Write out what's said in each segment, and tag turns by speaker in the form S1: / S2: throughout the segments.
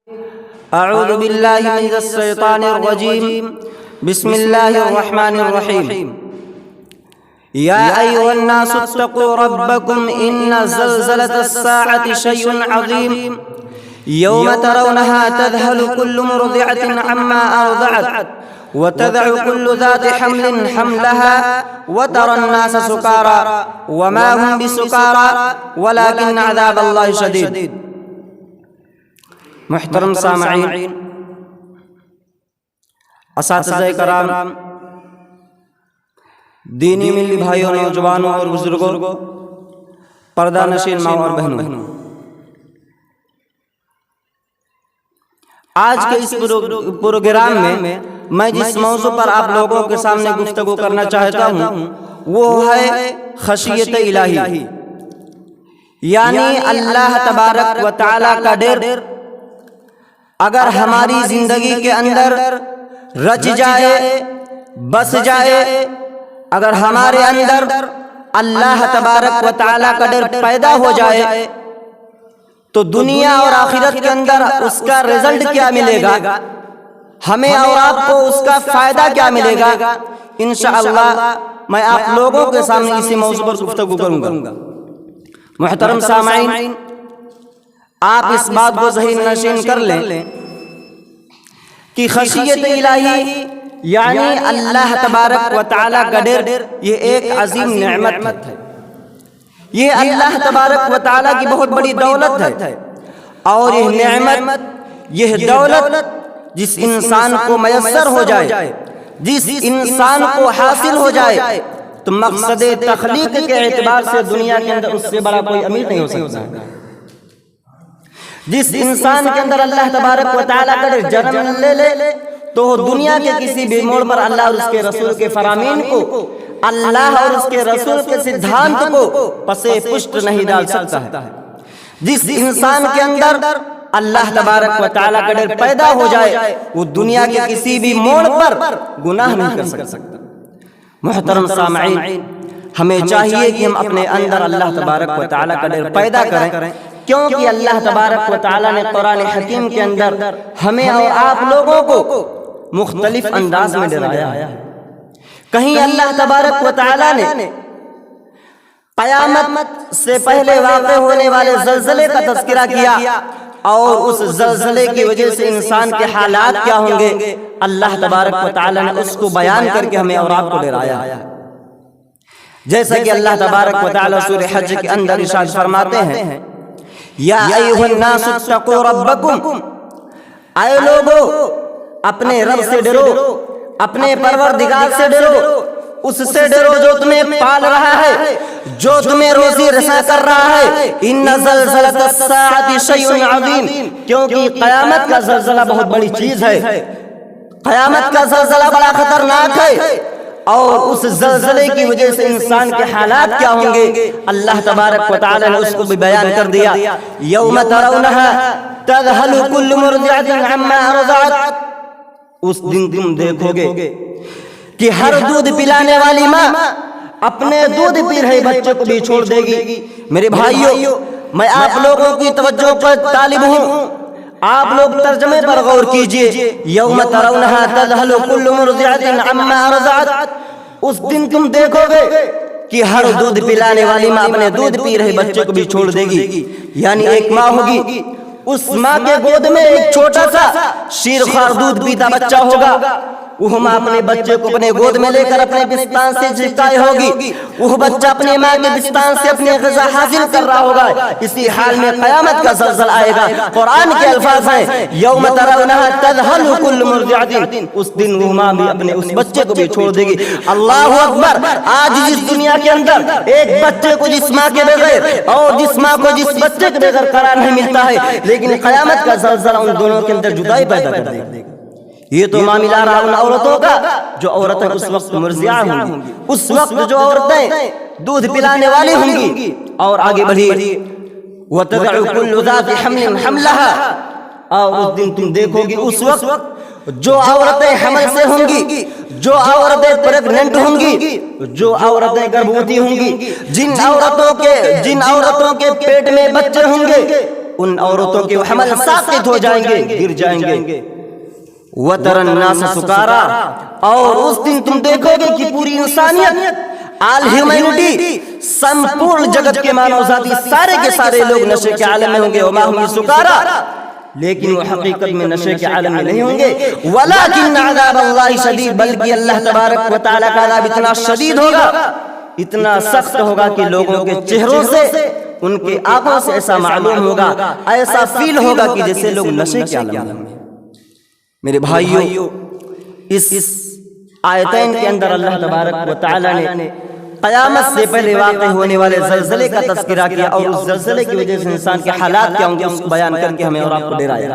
S1: اعوذ باللہ من الشیطان الرجیم بسم اللہ الرحمن الرحیم یا ایھا الناس اتقوا ربکم ان زلزلۃ الساعۃ شیء عظیم یوم ترونها تذہل کل مرضعۃ عما ارضعت وتضع كل ذات حمل حملها وترى الناس سكارى وما هم بسكارى ولكن عذاب الله شديد۔ محترم سامعین، اساتذہ کرام، دینی ملی بھائیوں، نوجوانوں اور بزرگوں، پردہ نشین ماں اور بہنوں، آج کے اس پروگرام میں جس موضوع پر آپ لوگوں کے سامنے گفتگو کرنا چاہتا ہوں وہ ہے خشیت الہی، یعنی اللہ تبارک و تعالی کا ڈر اگر ہماری زندگی کے اندر رچ جائے، بس جائے، اگر ہمارے اندر اللہ تبارک و تعالی کا ڈر پیدا ہو جائے تو دنیا اور آخرت کے اندر اس کا رزلٹ کیا ملے گا، ہمیں اور آپ کو اس کا فائدہ کیا ملے گا، انشاءاللہ میں آپ لوگوں کے سامنے اسی موضوع پر گفتگو کروں گا۔ محترم سامعین، آپ اس بات کو ذہن نشین کر لیں کہ خشیت الہی یعنی اللہ تبارک و تعالی کا ڈر یہ ایک عظیم نعمت ہے، یہ اللہ تبارک و تعالی کی بہت بڑی دولت ہے، اور یہ نعمت، یہ دولت جس انسان کو میسر ہو جائے، جس انسان کو حاصل ہو جائے تو مقصد تخلیق کے اعتبار سے دنیا کے اندر اس سے بڑا کوئی امیر نہیں ہو سکتا۔ جس انسان کے اندر اللہ تبارک و تعالیٰ کا جنم لے تو دنیا کے کسی بھی موڑ پر اللہ اور اس کے رسول کے فرامین کو، اللہ اور اس کے رسول کے سدھانت کو پسے پشت نہیں ڈال سکتا ہے۔ جس انسان کے اندر اللہ تبارک و تعالیٰ کا ڈر پیدا ہو جائے وہ دنیا کے کسی بھی موڑ پر گناہ نہیں کر سکتا۔ محترم سامعین، ہمیں چاہیے کہ ہم اپنے اندر اللہ تبارک و تعالیٰ کا ڈر پیدا کریں، کیونکہ اللہ تبارک و تعالیٰ نے قرآن حکیم کے اندر ہمیں اور آپ لوگوں کو مختلف انداز میں ڈرایا ہے۔ کہیں اللہ تبارک و تعالیٰ نے قیامت سے پہلے واقع ہونے والے زلزلے کا تذکرہ کیا اور اس زلزلے کی وجہ سے انسان کے حالات کیا ہوں گے، اللہ تبارک و تعالیٰ نے اس کو بیان کر کے ہمیں اور آپ کو ڈرایا ہے۔ جیسا کہ اللہ تبارک و تعالیٰ سورہ حج کے اندر ارشاد فرماتے ہیں، یا ایھا الناس اتقوا ربکم، اے لوگو اپنے رب سے ڈرو، اپنے پروردگار سے ڈرو، اس سے ڈرو جو تمہیں پال رہا ہے، جو تمہیں روزی رساں کر رہا ہے۔ ان زلزلۃ الساعۃ شیء عظیم، کیونکہ قیامت کا زلزلہ بہت بڑی چیز ہے، قیامت کا زلزلہ بڑا خطرناک ہے، اور اس زلزلے کی وجہ سے انسان کے حالات کیا ہوں گے اللہ تبارک و تعالی نے اس کو بھی بیان کر دیا۔ یوم ترونها تذہل کل مرضعۃ عما ارضعت، اس دن تم دیکھو گے کہ ہر دودھ پلانے والی ماں اپنے دودھ پی رہے بچے کو بھی چھوڑ دے گی۔ میرے بھائیوں، میں آپ لوگوں کی توجہ پر طالب ہوں، آپ لوگ ترجمے پر غور کیجئے۔ یوم ترونها تذہل کل مرضعۃ عما ارضعت، اس دن تم دیکھو گے کہ ہر دودھ پلانے والی ماں اپنے دودھ پی رہے بچے کو بھی چھوڑ دے گی، یعنی ایک ماں ہوگی، اس ماں کے گود میں ایک چھوٹا سا شیرخوار دودھ پیتا بچہ ہوگا، وہ ماں اپنے بچے کو اپنے گود میں لے کر اپنے بستان سے چپکائے ہوگی، وہ بچہ اپنی ماں کے بستان سے اپنی غذا حاصل کر رہا ہوگا۔ اسی حال میں قیامت کا زلزلہ آئے گا۔ قرآن کے الفاظ ہیں، یوم ترونها تذہل کل مرضعۃ، اس دن وہ ماں بھی اپنے اس بچے کو بھی چھوڑ دے گی۔ اللہ اکبر! آج جس دنیا کے اندر ایک بچے کو جس ماں کے بغیر اور جس ماں کو جس بچے کے بغیر قرار نہیں ملتا ہے، لیکن قیامت کا زلزلہ ان دونوں کے اندر جدائی پیدا کر دے گا۔ یہ تو معاملہ رہا ان عورتوں کا جو عورتیں اس وقت مرضعہ ہوں گی، اس وقت جو عورتیں دودھ پلانے والی ہوں گی۔ اور آگے بڑھیے، وَتَضَعُ كُلُّ ذَاتِ حَمْلٍ حَمْلَهَا، اور اس دن تم دیکھو گی اس وقت جو عورتیں حمل سے ہوں گی، جو عورتیں پریگننٹ ہوں گی، جو عورتیں گربھوتی ہوں گی، جن عورتوں کے پیٹ میں بچے ہوں گے، ان عورتوں کے حمل ساقط ہو جائیں گے، گر جائیں گے۔ وَتَرَى النَّاسَ سُكَارَى، اور اس دن تم دیکھو گے کہ پوری انسانیت، آل ہیومینٹی، سمپورن جگت کے مانو ذاتی سارے کے سارے لوگ نشے کے عالم میں ہوں گے۔ وَمَا هُمْ بِسُكَارَى، لیکن وہ حقیقت میں نشے کے عالم میں نہیں ہوں گے۔ وَلَكِنَّ عَذَابَ اللَّهِ شَدِيدٌ، بلکہ اللہ تبارک و تعالیٰ کا عذاب اتنا شدید ہوگا، اتنا سخت ہوگا کہ لوگوں کے چہروں سے، ان کے آنکھوں سے ایسا معلوم ہوگا، ایسا فیل ہوگا کہ جیسے لوگ نشے کے عالم میں۔ میرے بھائیوں، اس آیتین کے اندر اللہ تبارک و تعالیٰ نے قیامت سے پہلے واقع ہونے والے زلزلے کا تذکرہ کیا، اور اس زلزلے کی وجہ سے انسان کے حالات کیا ہوں گے اس کو بیان کر کے ہمیں اور آپ کو ڈرایا۔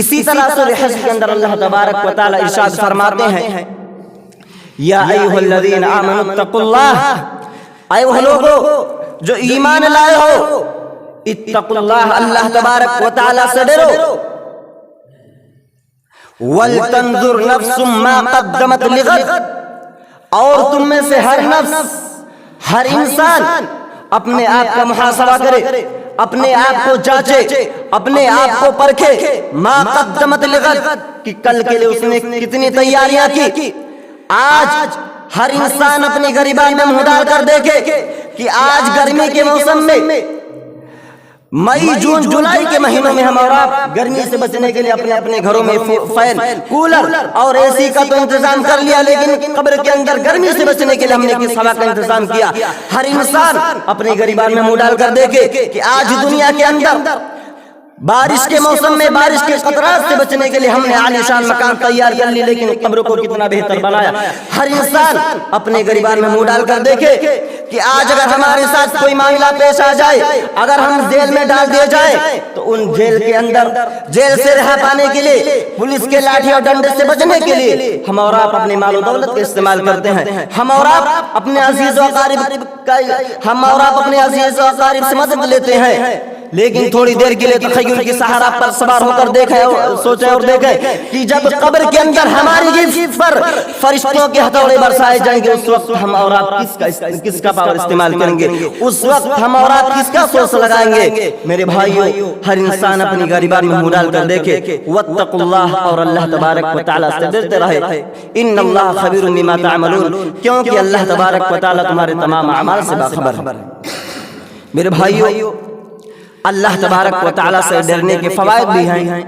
S1: اسی طرح سورہ حشر کے اندر اللہ تبارک و تعالیٰ ارشاد فرماتے ہیں، یا ایھا الذین آمنوا اتقوا اللہ، اے وہ لوگو جو ایمان لائے ہو، اتقوا اللہ، اللہ تبارک و تعالیٰ سے ڈرو، وَلْتَنْظُرْ نَفْسٌ مَا قَدَّمَتْ لِغَدٍ، اور تم میں سے ہر نفس، ہر انسان اپنے آپ کا محاسبہ کرے، اپنے آپ کو جانچے، اپنے آپ کو پرکھے، ما قدمت لغد، کہ کل کے لیے اس نے کتنی تیاریاں کی۔ آج ہر انسان اپنی گریبان میں منہ ڈال کر دیکھے کہ آج گرمی کے موسم میں، مئی جون جولائی کے مہینوں میں ہم اور آپ گرمی سے بچنے کے لیے اپنے اپنے گھروں میں فین، کولر اور اے سی کا تو انتظام کر لیا، لیکن قبر کے اندر گرمی سے بچنے کے لیے ہم نے کس ہوا کا انتظام کیا؟ ہر انسان اپنے گریبان میں منہ ڈال کر دیکھے کہ آج دنیا کے اندر بارش کے موسم میں بارش کے قطرات سے بچنے کے لیے ہم نے عالیشان مکان تیار کر لی، لیکن قبر کو کتنا بہتر بنایا۔ ہر انسان اپنے گریبان میں منہ ڈال کر دیکھے کہ آج اگر ہمارے ساتھ کوئی معاملہ پیش آ جائے، اگر ہم جیل میں ڈال دیے جائیں تو ان جیل کے اندر جیل سے رہا پانے کے لیے، پولیس کے لاٹھی اور ڈنڈے سے بچنے کے لیے ہم اور آپ اپنے مال و دولت کا استعمال کرتے ہیں، ہم اور آپ اپنے عزیز و اقارب سے مدد لیتے ہیں، لیکن تھوڑی دیر کے لیے تخیل کی سہارا پر سوار ہو کر دیکھیں اور سوچیں اور دیکھیں کہ جب قبر کے اندر ہماری جسم پر فرشتوں کے ہتھوڑے برسائے جائیں گے، اس وقت ہم اور آپ کس کا پاور استعمال کریں گے؟ اس وقت ہم اور آپ کس کا سوچ لگائیں گے؟ میرے بھائیوں، ہر انسان اپنی گریبان میں منہ ڈال کر دیکھے، واتقوا اللہ، اور اللہ تبارک و تعالیٰ سے ڈرتے رہے، ان اللہ خبیر بما تعملون، کیونکہ اللہ تبارک و تعالیٰ تمہارے تمام اعمال سے باخبر ہے۔ میرے بھائیوں، اللہ تبارک و تعالیٰ سے ڈرنے کے فوائد بھی ہیں۔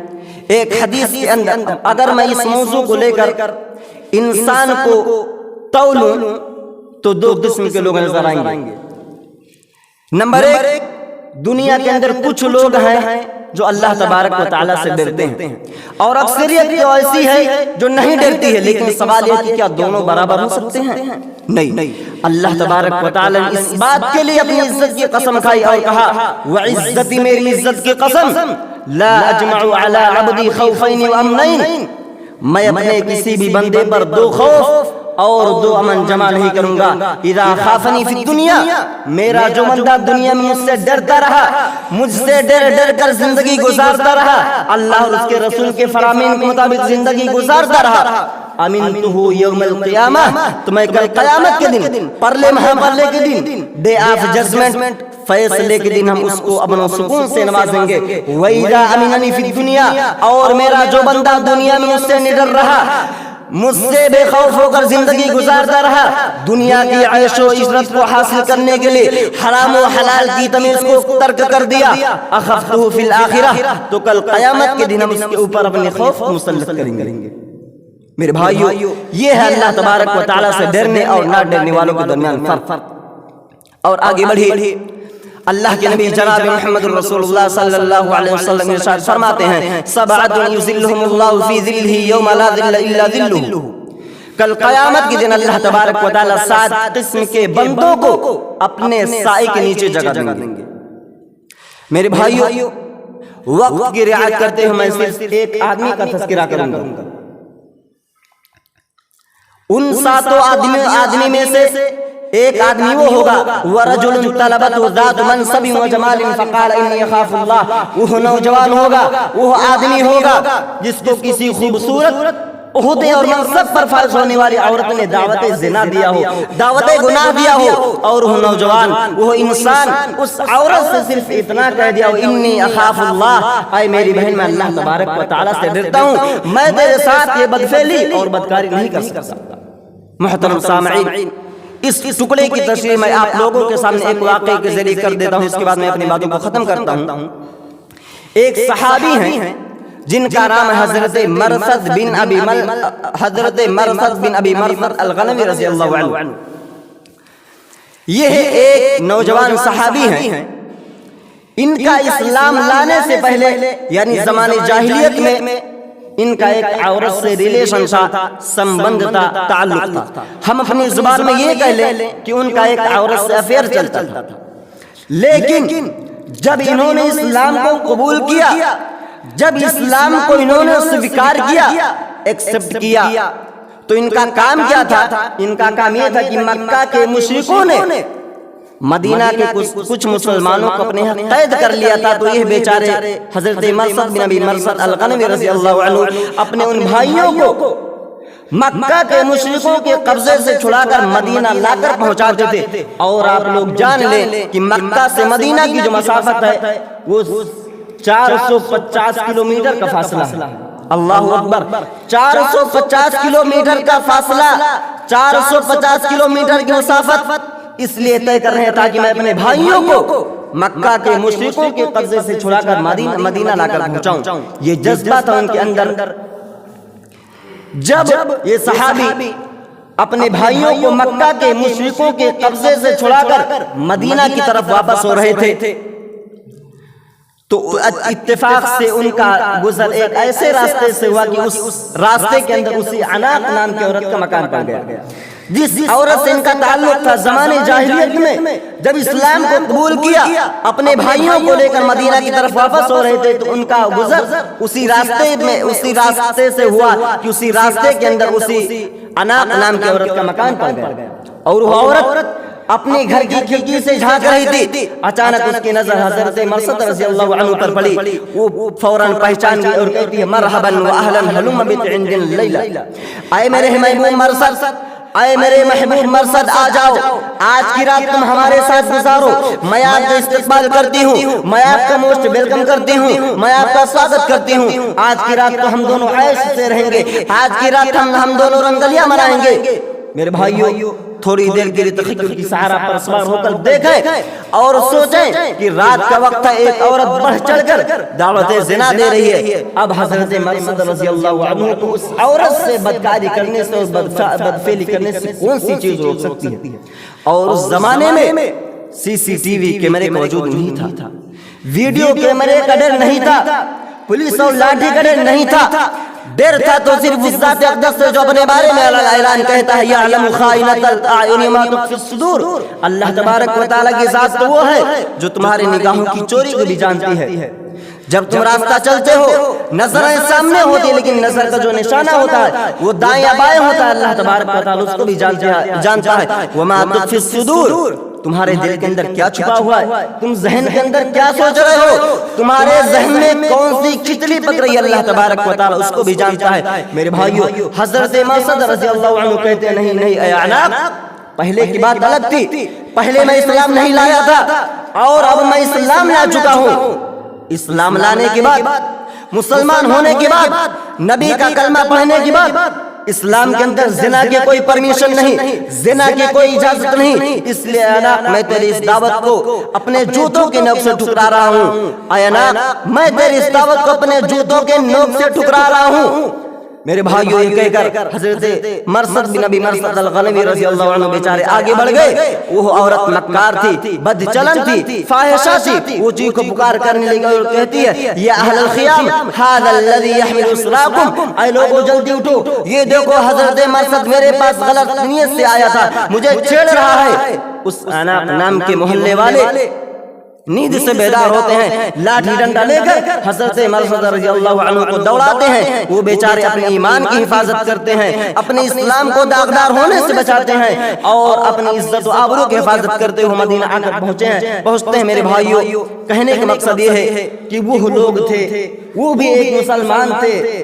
S1: ایک حدیث کے اندر اگر میں اس موضوع کو لے کر انسان کو تولوں تو دو قسم کے لوگ نظر آئیں گے۔ نمبر ایک، دنیا کے اندر کچھ لوگ ہیں جو اللہ تبارک و تعالیٰ سے ڈرتے ہیں، اور اکثریت تو ایسی ہے جو نہیں ڈرتی ہے، لیکن سوال یہ کہ کیا دونوں برابر ہو سکتے ہیں؟ نہیں، اللہ تبارک و تعالیٰ نے اس بات کے لیے اپنی عزت کی قسم کھائی اور کہا، وعزتی، میری عزت کی قسم، لا اجمع علی عبدی خوفین و امنین، میں اپنے کسی بھی بندے پر دو خوف اور دو امن جمع نہیں کروں گا۔ اذا خافنی فی الدنیا، میرا جو بندہ دنیا میں مجھ سے ڈرتا رہا، مجھ سے ڈر کر زندگی گزارتا رہا، اللہ اور اس کے رسول کے فرامین کے مطابق زندگی گزارتا رہا، امنتہ یوم القیامہ، تو میں کل قیامت کے دن، پرلے محاپرلے کے دن، ڈے آف ججمنٹ، فیصلے کے دن ہم اس کو امن و سکون سے نوازیں گے۔ وَإِذَا أَمِنَنِي فِي الدُّنْيَا، اور میرا جو بندہ دنیا میں مجھ سے نڈر رہا، مجھ سے بے خوف ہو کر زندگی گزارتا رہا، دنیا کی عیش و عشرت کو حاصل کرنے کے لیے حرام و حلال کی تمیز کو ترک کر دیا، اخفتہ فی الآخرہ، تو کل قیامت کے دن ہم اس کے اوپر اپنے خوف مسلط کریں گے۔ میرے بھائیو، یہ ہے اللہ تبارک و تعالیٰ سے ڈرنے اور نہ ڈرنے والوں کے درمیان فرق۔ اور آگے بڑھیے، اللہ کے نبی جناب محمد رسول اللہ صلی اللہ علیہ وسلم ارشاد فرماتے ہیں، سبعۃ یظلھم اللہ فی ظلہ یوم لا ظل الا ظلہ، کل قیامت کے دن اللہ تبارک و تعالیٰ 7 قسم کے بندوں کو اپنے سائے کے نیچے جگہ دیں گے۔ میرے بھائیو، وقت کی رعایت کرتے ہوئے میں صرف ایک آدمی کا تذکرہ کروں گا۔ ان 7 آدمی میں سے ایک آدمی وہ ہوگا، وَرَجُلٌ طَلَبَتْهُ ذَاتُ مَنْصَبٍ وَجَمَالٍ فَقَالَ إِنِّي أَخَافُ اللَّهَ، وہ نوجوان ہوگا، وہ آدمی ہوگا جس کو کسی خوبصورت عہدے اور منصب پر فائز ہونے والی عورت نے دعوت زنا دیا ہو، دعوت گناہ دیا ہو، اور وہ نوجوان، وہ انسان اس عورت سے صرف اتنا کہہ دیا ہو انی اخاف اللہ، اے میری بہن میں اللہ تبارک و تعالیٰ سے ڈرتا ہوں، میں تیرے ساتھ یہ بدفعلی اور بدکاری نہیں کر سکتا۔ محترم سامعین، اس ٹکڑے کی تشریح میں آپ لوگوں کے سامنے ایک واقعے کے ذریعے کر دیتا ہوں، اس کے بعد میں اپنی باتوں کو ختم کرتا ہوں۔ ایک صحابی ہیں جن کا نام حضرت مرثد بن ابی مرثد الغنوی رضی اللہ عنہ۔ یہ ایک نوجوان صحابی ہیں، ان کا اسلام لانے سے پہلے یعنی زمانے جاہلیت میں ان کا ایک عورت سے ریلیشن تھا، سمبندھ تھا، تعلق تھا۔ ہم اپنی زبان میں یہ کہہ لیں کہ ان کا ایک عورت سے افیئر چلتا تھا۔ لیکن جب انہوں نے اسلام کو قبول کیا، جب اسلام کو انہوں نے سویکار کیا، ایکسپٹ کیا، تو ان کا کام کیا تھا؟ ان کا کام یہ تھا کہ مکہ کے مشرکوں نے مدینہ کے کچھ مسلمانوں کو اپنے ہاں قید کر لیا تھا، تو یہ بیچارے حضرت مرثد بن ابی مرثد الغنوی رضی اللہ عنہ اپنے ان بھائیوں کو مکہ کے مشرکوں کے قبضے سے چھڑا کر مدینہ لا کر پہنچاتے تھے۔ اور آپ لوگ جان لیں کہ مکہ سے مدینہ کی جو مسافت ہے وہ 450 کلومیٹر کا فاصلہ ہے۔ اللہ اکبر، 450 کلومیٹر کا فاصلہ، 450 کلومیٹر کی مسافت اس لیے طے کر رہے ہیں تاکہ میں اپنے بھائیوں کو مکہ کے مشرکوں کے قبضے سے چھڑا کر مدینہ لا کر پہنچاؤں۔ یہ جذبہ تھا ان کے اندر۔ جب یہ صحابی اپنے بھائیوں کو مکہ کے مشرکوں کے قبضے سے چھڑا کر مدینہ کی طرف واپس ہو رہے تھے، تو اتفاق سے ان کا گزر ایک ایسے راستے سے ہوا کہ اس راستے کے اندر اسی عناق نام کی عورت کا مکان پڑ گیا۔ جس عورت سے ان کا تعلق تھا زمانے جاہلیت میں، جب اسلام کو قبول کیا، اپنے بھائیوں کو لے کر مدینہ کی طرف واپس ہو رہے تھے، تو ان کا گزر اسی راستے سے ہوا کہ اسی راستے کے اندر اسی عناق نام کی عورت کا مکان پڑ گیا۔ اور وہ عورت اپنے گھر کی کھڑکی سے جھانک رہی تھی، اچانک اس کی نظر حضرت مرثد رضی اللہ عنہ پر پڑی۔ وہ فوراً پہچان گئی اور کہتی ہے مرحبا واہلا ہلم بت عند اللیلہ، اے میرے محبوب مرثد، اے میرے محبوب مرثد آ جاؤ، آج کی رات تم ہمارے ساتھ گزارو، میں آپ کا استقبال کرتی ہوں، میں آپ کا موسٹ ویلکم کرتی ہوں، میں آپ کا سواگت کرتی ہوں۔ آج کی رات تو ہم دونوں عیش سے رہیں گے، آج کی رات ہم دونوں رنگلیاں منائیں گے۔ میرے بھائیو، تھوڑی دیر کے لیے تخیل کی سہارا پر سوار ہو کر دیکھیں اور سوچیں کہ رات کا وقت ہے، ایک عورت بڑھ چڑھ کر دعوت زنا دے رہی ہے۔ اب حضرت مرثد رضی اللہ عنہ کو اس عورت سے بدکاری کرنے سے، بدفعلی کرنے سے کون سی چیز روک سکتی ہے؟ اور اس زمانے میں CCTV کیمرے موجود نہیں تھا، ویڈیو کیمرے کا ڈر نہیں تھا، پولیس اور لاٹھی کا ڈر نہیں تھا۔ ڈر تھا تو صرف اس ذات اقدس سے جو اپنے بارے میں اعلان کہتا ہے یعلم خائنۃ الاعین ما تخفی الصدور، اللہ تبارک و تعالیٰ کی ذات تو وہ ہے جو تمہاری نگاہوں کی چوری کو بھی جانتی ہے۔ جب تم راستہ چلتے ہو، نظریں سامنے ہوتی ہے، لیکن نظر کا جو نشانہ ہوتا ہے وہ دائیں یا بائیں ہوتا ہے، اللہ تبارک و تعالیٰ اس کو بھی جانتا ہے۔ وما تخفی الصدور، تمہارے دل کے اندر کیا چھپا ہوا ہے، تم ذہن کے اندر کیا سوچ رہے ہو، تمہارے ذہن میں کون سی کھچڑی پک رہی ہے، اللہ تبارک و تعالیٰ اس کو بھی جانتا ہے۔ میرے بھائیو، حضرت مرثد رضی اللہ عنہ کہتے ہیں نہیں اے اعناق، پہلے کی بات الگ تھی، پہلے میں اسلام نہیں لایا تھا اور اب میں اسلام لا چکا ہوں۔ اسلام لانے کے بعد، مسلمان ہونے کے بعد، نبی کا کلمہ پڑھنے کے بعد، اسلام کے اندر زنا کی کوئی پرمیشن نہیں، زنا کی کوئی اجازت نہیں۔ اس لیے اعناق، میں تیری اس دعوت کو اپنے جوتوں کے نوک سے ٹھکرا رہا ہوں۔ اے اعناق، میں تیری اس دعوت کو اپنے جوتوں کے نوک سے ٹھکرا رہا ہوں۔ میرے بھائیو، یہ کہہ کر حضرت مرثد بن ابی مرثد الغنوی رضی اللہ عنہ بیچارے آگے بڑھ گئے۔ وہ عورت مکار تھی، بد چلن تھی، فاحشہ تھی، وہ چیخ و پکار کرنے لگی اور کہتی ہے یا اہل الخیام ھذا الذی یحمل اسراکم، اے لوگو جلدی اٹھو، یہ دیکھو حضرت مرثد میرے پاس غلط نیت سے آیا تھا، مجھے چھیڑ رہا ہے۔ اس عناق نام کے محلے والے نیند سے بیدار ہوتے ہیں، لاٹھی ڈنڈا لے کر حضرت مرثد رضی اللہ عنہ کو دوڑاتے ہیں۔ وہ بیچارے اپنے ایمان کی حفاظت کرتے ہیں، اپنے اسلام کو داغدار ہونے سے بچاتے ہیں اور اپنی عزت و آبرو کی حفاظت کرتے ہوئے مدینہ آ کر پہنچتے ہیں۔ میرے بھائیو، کہنے کا مقصد یہ ہے کہ وہ لوگ تھے، وہ بھی ایک مسلمان تھے،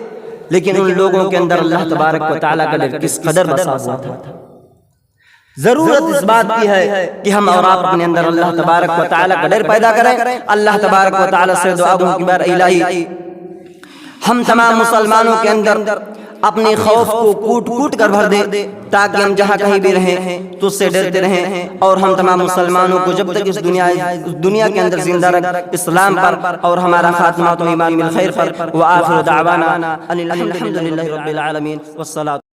S1: لیکن ان لوگوں کے اندر اللہ تبارک و تعالیٰ کا ڈر کس قدر بسا ہوا تھا۔ ضرورت اس بات کی ہے کہ ہم اور آپ اپنے اندر اللہ تبارک و تعالیٰ کا ڈر پیدا کریں، اللہ تبارک و تعالیٰ سے دعا کہ بار الہی ہم تمام مسلمانوں کے اندر اپنے خوف کو کوٹ کوٹ کر بھر دے، تاکہ ہم جہاں کہیں بھی رہیں تو اس سے ڈرتے رہیں، اور ہم تمام مسلمانوں کو جب تک اس دنیا کے اندر زندہ رکھ اسلام پر اور ہمارا خاتمہ تو ایمان بالخیر پر۔ وآخر دعوانا ان الحمد للہ رب العالمین والصلاۃ